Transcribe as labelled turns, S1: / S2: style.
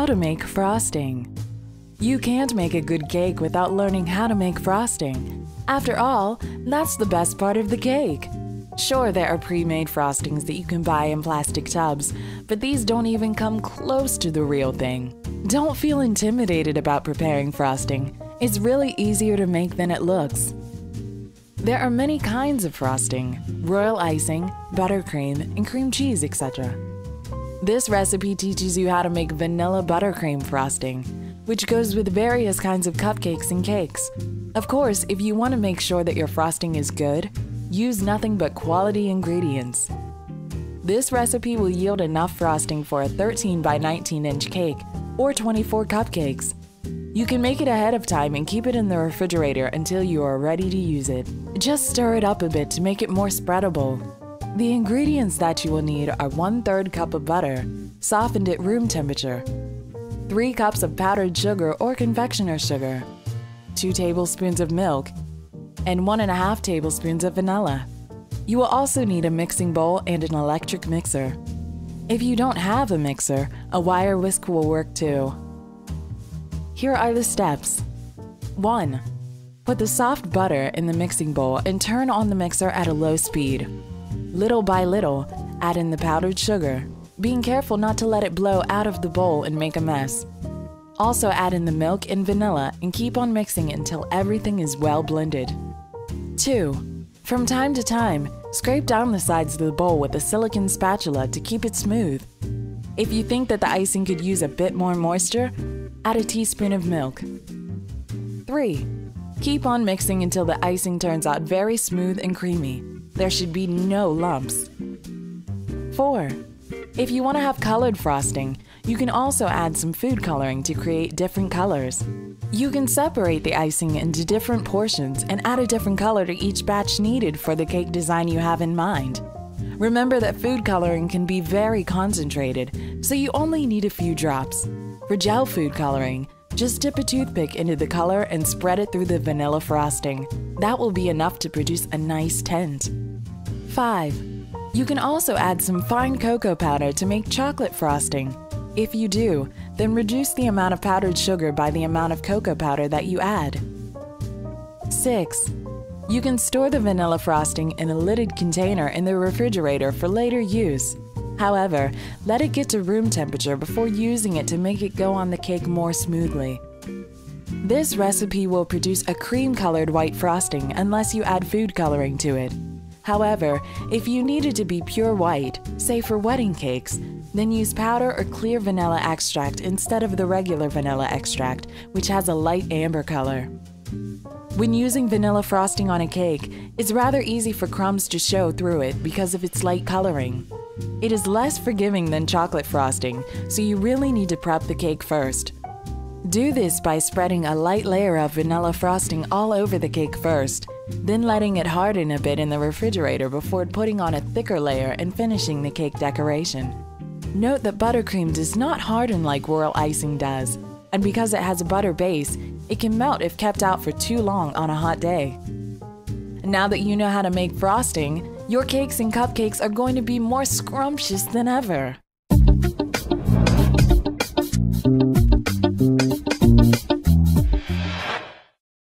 S1: to make frosting. You can't make a good cake without learning how to make frosting. After all, that's the best part of the cake. Sure, there are pre-made frostings that you can buy in plastic tubs, but these don't even come close to the real thing. Don't feel intimidated about preparing frosting. It's really easier to make than it looks. There are many kinds of frosting: royal icing, buttercream, and cream cheese, etc. This recipe teaches you how to make vanilla buttercream frosting, which goes with various kinds of cupcakes and cakes. Of course, if you want to make sure that your frosting is good, use nothing but quality ingredients. This recipe will yield enough frosting for a 13 by 19-inch cake or 24 cupcakes. You can make it ahead of time and keep it in the refrigerator until you are ready to use it. Just stir it up a bit to make it more spreadable. The ingredients that you will need are 1/3 cup of butter, softened at room temperature, 3 cups of powdered sugar or confectioner sugar, 2 tablespoons of milk, and 1½ tablespoons of vanilla. You will also need a mixing bowl and an electric mixer. If you don't have a mixer, a wire whisk will work too. Here are the steps. 1. Put the soft butter in the mixing bowl and turn on the mixer at a low speed. Little by little, add in the powdered sugar, being careful not to let it blow out of the bowl and make a mess. Also add in the milk and vanilla and keep on mixing until everything is well blended. 2. From time to time, scrape down the sides of the bowl with a silicone spatula to keep it smooth. If you think that the icing could use a bit more moisture, add a teaspoon of milk. 3. Keep on mixing until the icing turns out very smooth and creamy. There should be no lumps. 4. If you want to have colored frosting, you can also add some food coloring to create different colors. You can separate the icing into different portions and add a different color to each batch needed for the cake design you have in mind. Remember that food coloring can be very concentrated, so you only need a few drops. For gel food coloring, just dip a toothpick into the color and spread it through the vanilla frosting. That will be enough to produce a nice tint. 5. You can also add some fine cocoa powder to make chocolate frosting. If you do, then reduce the amount of powdered sugar by the amount of cocoa powder that you add. 6. You can store the vanilla frosting in a lidded container in the refrigerator for later use. However, let it get to room temperature before using it to make it go on the cake more smoothly. This recipe will produce a cream-colored white frosting unless you add food coloring to it. However, if you need it to be pure white, say for wedding cakes, then use powder or clear vanilla extract instead of the regular vanilla extract, which has a light amber color. When using vanilla frosting on a cake, it's rather easy for crumbs to show through it because of its light coloring. It is less forgiving than chocolate frosting, so you really need to prep the cake first. Do this by spreading a light layer of vanilla frosting all over the cake first, then letting it harden a bit in the refrigerator before putting on a thicker layer and finishing the cake decoration. Note that buttercream does not harden like royal icing does, and because it has a butter base, it can melt if kept out for too long on a hot day. Now that you know how to make frosting, your cakes and cupcakes are going to be more scrumptious than ever.